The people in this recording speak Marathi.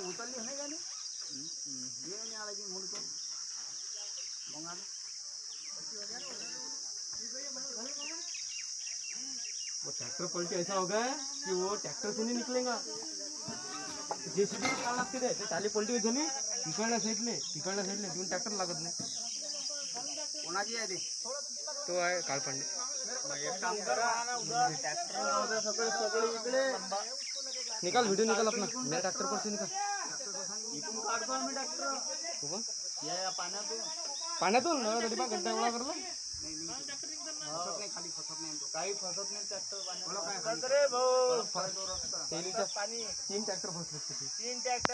उतरली नाही का ये आला की म्हणतो मग वो ट्रैक्टर पलटी ऐसा होगा कि वो ट्रैक्टर से नहीं निकलेगा। जेसीबी काढ लागते रे ते टाली पलटी होती ना इकडल्या साईडले तिकडून ट्रॅक्टर लागत नाही। कोणाची आहे ते तो आहे काळपांडे। एक काम करा ट्रॅक्टर सगळे इकडे निकाल वीडियो निकाल अपना मेरा ट्रैक्टर पर से निकाल इथून काढतो आम्ही ट्रॅक्टर हो या पाण्यातून पाण्यातून तरी पण गड्डा एवढा करला फसत नाही खाली फसत नाही तो काही फसत नाही ट्रॅक्टर पाण्यात रे भाऊ तीन ट्रॅक्टर फसले तीन ट्रॅक्टर